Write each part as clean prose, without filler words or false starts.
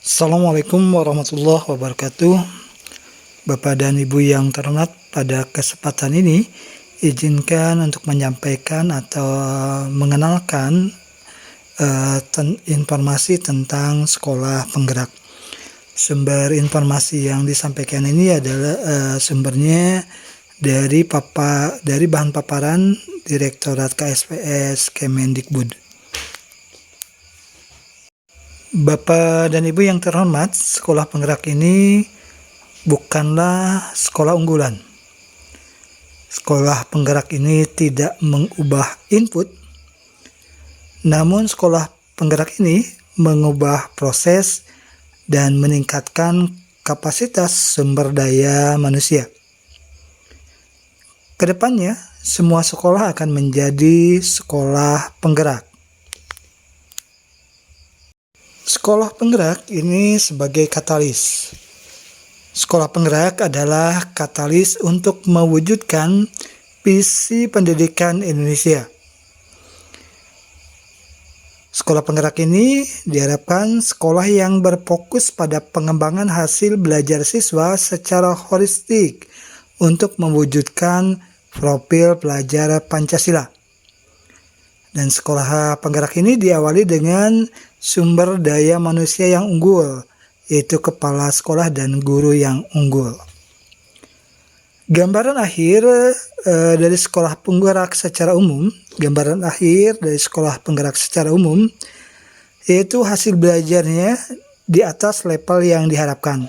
Assalamualaikum warahmatullahi wabarakatuh. Bapak dan Ibu yang terhormat, pada kesempatan ini izinkan untuk menyampaikan atau mengenalkan informasi tentang sekolah penggerak. Sumber informasi yang disampaikan ini adalah sumbernya dari bahan paparan Direktorat KSPS Kemendikbud. Bapak dan Ibu yang terhormat, sekolah penggerak ini bukanlah sekolah unggulan. Sekolah penggerak ini tidak mengubah input, namun sekolah penggerak ini mengubah proses dan meningkatkan kapasitas sumber daya manusia. Kedepannya, semua sekolah akan menjadi sekolah penggerak. Sekolah penggerak ini sebagai katalis. Sekolah penggerak adalah katalis untuk mewujudkan visi pendidikan Indonesia. Sekolah penggerak ini diharapkan sekolah yang berfokus pada pengembangan hasil belajar siswa secara holistik untuk mewujudkan profil pelajar Pancasila. Dan sekolah penggerak ini diawali dengan sumber daya manusia yang unggul, yaitu kepala sekolah dan guru yang unggul. Gambaran akhir dari sekolah penggerak secara umum, yaitu hasil belajarnya di atas level yang diharapkan.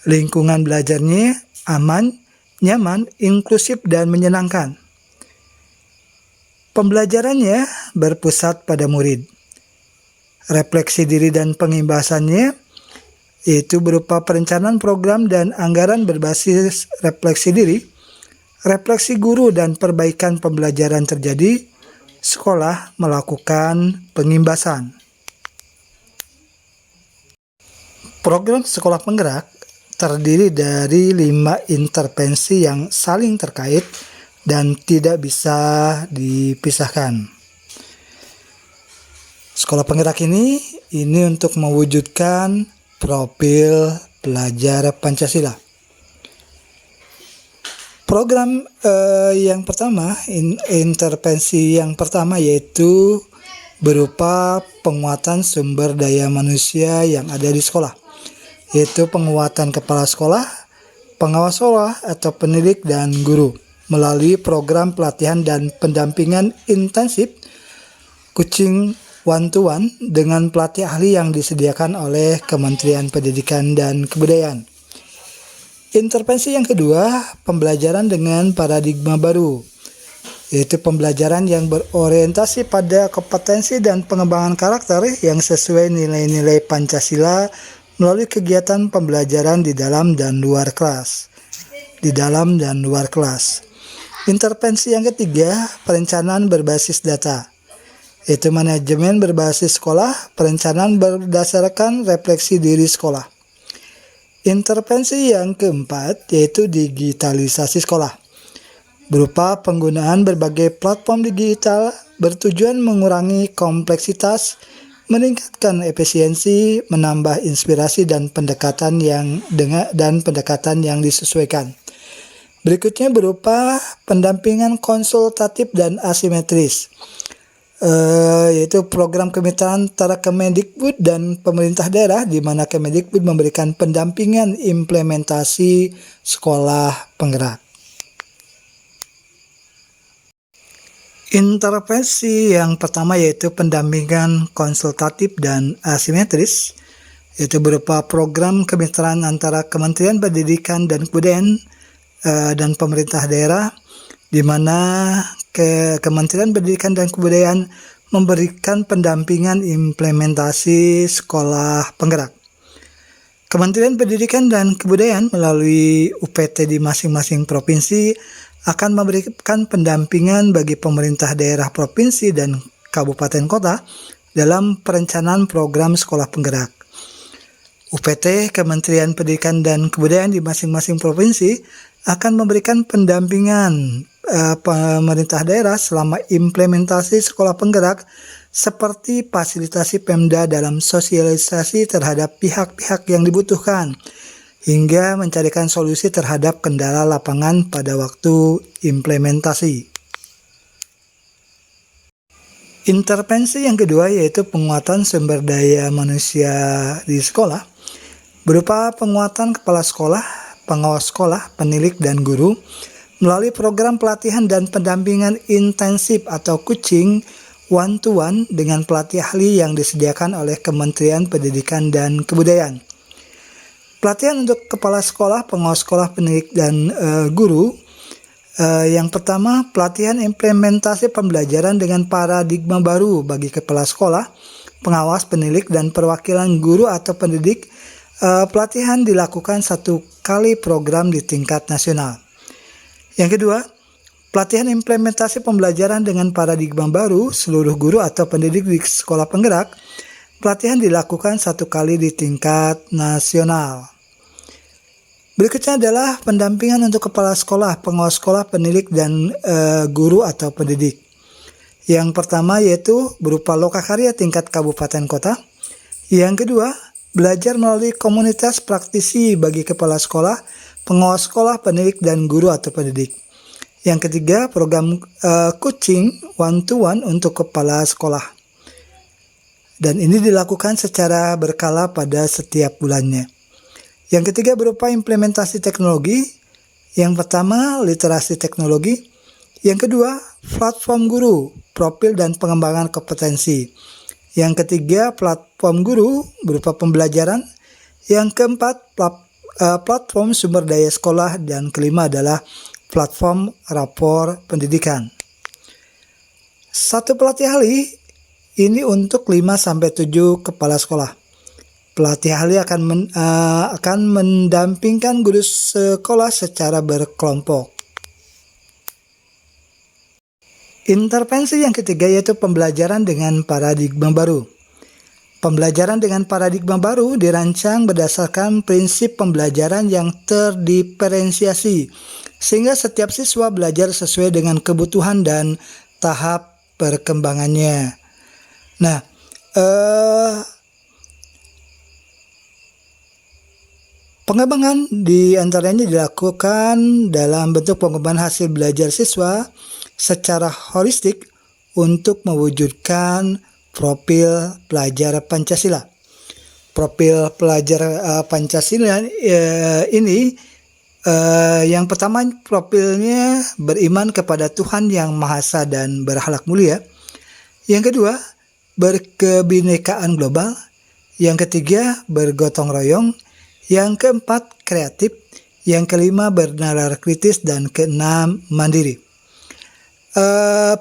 Lingkungan belajarnya aman, nyaman, inklusif, dan menyenangkan. Pembelajarannya berpusat pada murid. Refleksi diri dan pengimbasannya yaitu berupa perencanaan program dan anggaran berbasis refleksi diri, refleksi guru, dan perbaikan pembelajaran terjadi. Sekolah melakukan pengimbasan. Program sekolah penggerak terdiri dari 5 intervensi yang saling terkait dan tidak bisa dipisahkan. Sekolah penggerak ini untuk mewujudkan profil pelajar Pancasila. Program yang pertama, intervensi yang pertama yaitu berupa penguatan sumber daya manusia yang ada di sekolah, yaitu penguatan kepala sekolah, pengawas sekolah atau pendidik, dan guru melalui program pelatihan dan pendampingan intensif coaching one-to-one dengan pelatih ahli yang disediakan oleh Kementerian Pendidikan dan Kebudayaan. Intervensi yang kedua, pembelajaran dengan paradigma baru, yaitu pembelajaran yang berorientasi pada kompetensi dan pengembangan karakter yang sesuai nilai-nilai Pancasila melalui kegiatan pembelajaran di dalam dan luar kelas. Intervensi yang ketiga, perencanaan berbasis data, yaitu manajemen berbasis sekolah, perencanaan berdasarkan refleksi diri sekolah. Intervensi yang keempat yaitu digitalisasi sekolah, berupa penggunaan berbagai platform digital bertujuan mengurangi kompleksitas, meningkatkan efisiensi, menambah inspirasi dan pendekatan yang disesuaikan. Berikutnya berupa pendampingan konsultatif dan asimetris, yaitu program kemitraan antara Kemendikbud dan pemerintah daerah, di mana Kemendikbud memberikan pendampingan implementasi sekolah penggerak. Intervensi yang pertama yaitu pendampingan konsultatif dan asimetris, yaitu berupa program kemitraan antara Kementerian Pendidikan dan Kebudayaan dan pemerintah daerah, di mana Kementerian Pendidikan dan Kebudayaan memberikan pendampingan implementasi sekolah penggerak. Kementerian Pendidikan dan Kebudayaan melalui UPT di masing-masing provinsi akan memberikan pendampingan bagi pemerintah daerah provinsi dan kabupaten kota dalam perencanaan program sekolah penggerak. UPT Kementerian Pendidikan dan Kebudayaan di masing-masing provinsi akan memberikan pendampingan pemerintah daerah selama implementasi sekolah penggerak seperti fasilitasi Pemda dalam sosialisasi terhadap pihak-pihak yang dibutuhkan, hingga mencarikan solusi terhadap kendala lapangan pada waktu implementasi. Intervensi yang kedua yaitu penguatan sumber daya manusia di sekolah, berupa penguatan kepala sekolah, pengawas sekolah, penilik, dan guru, melalui program pelatihan dan pendampingan intensif atau coaching one-to-one dengan pelatih ahli yang disediakan oleh Kementerian Pendidikan dan Kebudayaan. Pelatihan untuk kepala sekolah, pengawas sekolah, penilik, dan guru. Yang pertama, pelatihan implementasi pembelajaran dengan paradigma baru bagi kepala sekolah, pengawas, penilik, dan perwakilan guru atau pendidik. Pelatihan dilakukan 1 kali program di tingkat nasional. Yang kedua, pelatihan implementasi pembelajaran dengan paradigma baru seluruh guru atau pendidik di sekolah penggerak. Pelatihan dilakukan 1 kali di tingkat nasional. Berikutnya adalah pendampingan untuk kepala sekolah, pengawas sekolah, penilik, dan guru atau pendidik. Yang pertama yaitu berupa lokakarya tingkat kabupaten kota. Yang kedua, belajar melalui komunitas praktisi bagi kepala sekolah, pengawas sekolah, penilik, dan guru atau pendidik. Yang ketiga, program coaching one-to-one untuk kepala sekolah. Dan ini dilakukan secara berkala pada setiap bulannya. Yang ketiga berupa implementasi teknologi. Yang pertama, literasi teknologi. Yang kedua, platform guru, profil dan pengembangan kompetensi. Yang ketiga, platform guru berupa pembelajaran. Yang keempat, platform sumber daya sekolah. Dan kelima adalah platform rapor pendidikan. 1 pelatih ahli ini untuk 5-7 kepala sekolah. Pelatih ahli akan mendampingkan guru sekolah secara berkelompok. Intervensi yang ketiga yaitu pembelajaran dengan paradigma baru. Pembelajaran dengan paradigma baru dirancang berdasarkan prinsip pembelajaran yang terdiferensiasi, sehingga setiap siswa belajar sesuai dengan kebutuhan dan tahap perkembangannya. Nah, pengembangan diantaranya dilakukan dalam bentuk pengembangan hasil belajar siswa secara holistik untuk mewujudkan profil pelajar Pancasila. Profil pelajar Pancasila ini yang pertama, profilnya beriman kepada Tuhan Yang Maha Esa dan berakhlak mulia. Yang kedua, berkebinekaan global. Yang ketiga, bergotong royong. Yang keempat, kreatif. Yang kelima, bernalar kritis. Dan keenam, mandiri.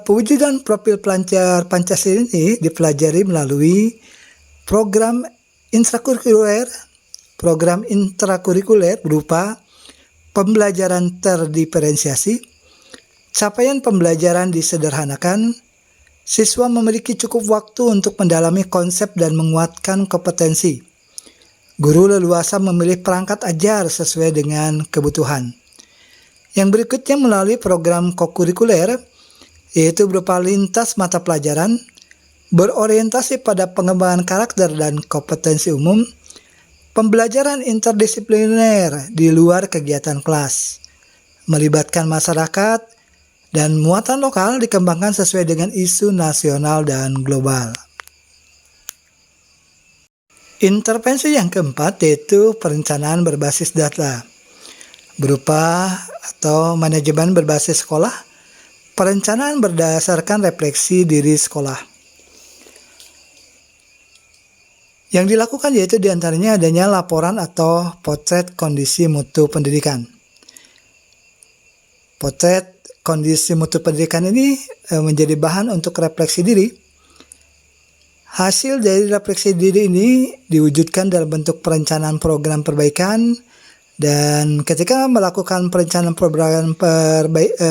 Pewujudan profil pelajar Pancasila ini dipelajari melalui program intrakurikuler berupa pembelajaran terdiferensiasi, capaian pembelajaran disederhanakan, siswa memiliki cukup waktu untuk mendalami konsep dan menguatkan kompetensi. Guru leluasa memilih perangkat ajar sesuai dengan kebutuhan. Yang berikutnya melalui program kokurikuler, yaitu berupa lintas mata pelajaran, berorientasi pada pengembangan karakter dan kompetensi umum, pembelajaran interdisipliner di luar kegiatan kelas, melibatkan masyarakat, dan muatan lokal dikembangkan sesuai dengan isu nasional dan global. Intervensi yang keempat yaitu perencanaan berbasis data, berupa atau manajemen berbasis sekolah, perencanaan berdasarkan refleksi diri sekolah. Yang dilakukan yaitu diantaranya adanya laporan atau potret kondisi mutu pendidikan. Potret kondisi mutu pendidikan ini menjadi bahan untuk refleksi diri. Hasil dari refleksi diri ini diwujudkan dalam bentuk perencanaan program perbaikan, dan ketika melakukan perencanaan program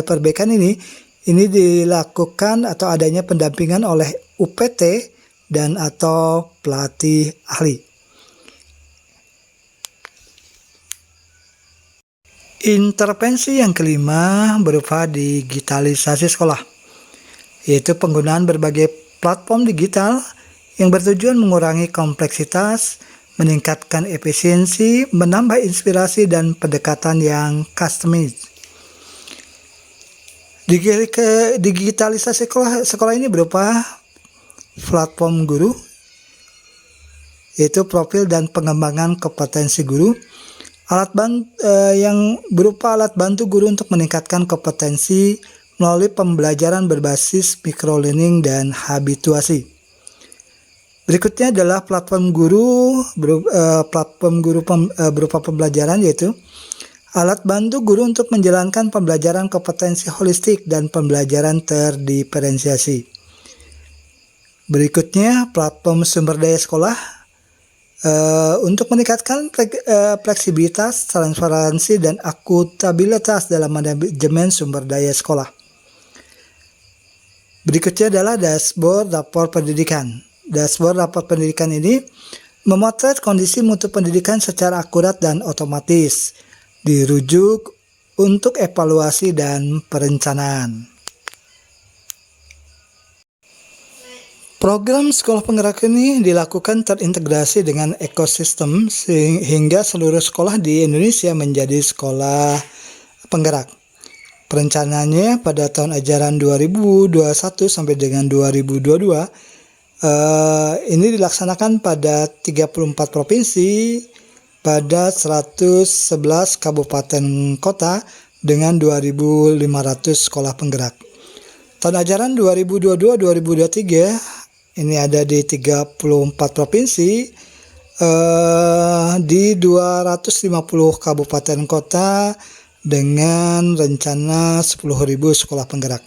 perbaikan ini dilakukan atau adanya pendampingan oleh UPT dan atau pelatih ahli. Intervensi yang kelima berupa digitalisasi sekolah, yaitu penggunaan berbagai platform digital yang bertujuan mengurangi kompleksitas, meningkatkan efisiensi, menambah inspirasi dan pendekatan yang customize. Digitalisasi sekolah ini berupa platform guru, yaitu profil dan pengembangan kompetensi guru, yang berupa alat bantu guru untuk meningkatkan kompetensi melalui pembelajaran berbasis microlearning dan habituasi. Berikutnya adalah platform guru berupa pembelajaran, yaitu alat bantu guru untuk menjalankan pembelajaran kompetensi holistik dan pembelajaran terdiferensiasi. Berikutnya, platform sumber daya sekolah untuk meningkatkan fleksibilitas, transparansi, dan akuntabilitas dalam manajemen sumber daya sekolah. Berikutnya adalah dashboard rapor pendidikan. Dashboard rapor pendidikan ini memotret kondisi mutu pendidikan secara akurat dan otomatis, dirujuk untuk evaluasi dan perencanaan. Program sekolah penggerak ini dilakukan terintegrasi dengan ekosistem sehingga seluruh sekolah di Indonesia menjadi sekolah penggerak. Perencanaannya pada tahun ajaran 2021 sampai dengan 2022 ini dilaksanakan pada 34 provinsi, pada 111 kabupaten kota dengan 2.500 sekolah penggerak. Tahun ajaran 2022-2023 ini ada di 34 provinsi, di 250 kabupaten kota dengan rencana 10.000 sekolah penggerak.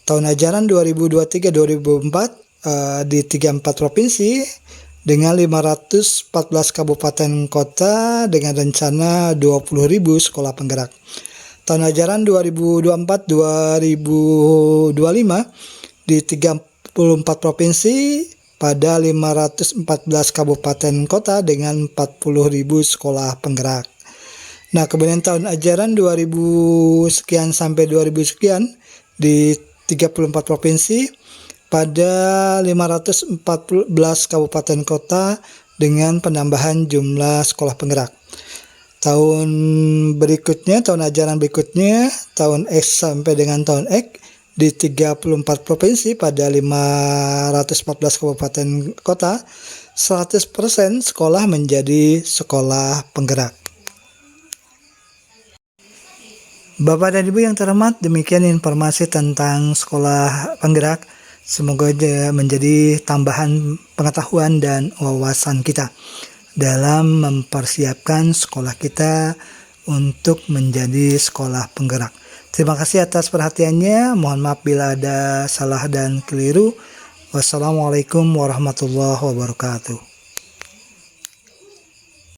Tahun ajaran 2023-2024 di 34 provinsi dengan 514 kabupaten kota dengan rencana 20.000 sekolah penggerak. Tahun ajaran 2024-2025 di 34 provinsi pada 514 kabupaten kota dengan 40.000 sekolah penggerak. Nah, kemudian tahun ajaran 2000 sekian sampai 2000 sekian di 34 provinsi pada 514 kabupaten kota dengan penambahan jumlah sekolah penggerak. Tahun berikutnya, tahun ajaran berikutnya, tahun X sampai dengan tahun X di 34 provinsi pada 514 kabupaten kota, 100% sekolah menjadi sekolah penggerak. Bapak dan Ibu yang terhormat, demikian informasi tentang sekolah penggerak. Semoga menjadi tambahan pengetahuan dan wawasan kita dalam mempersiapkan sekolah kita untuk menjadi sekolah penggerak. Terima kasih atas perhatiannya. Mohon maaf bila ada salah dan keliru. Wassalamualaikum warahmatullahi wabarakatuh.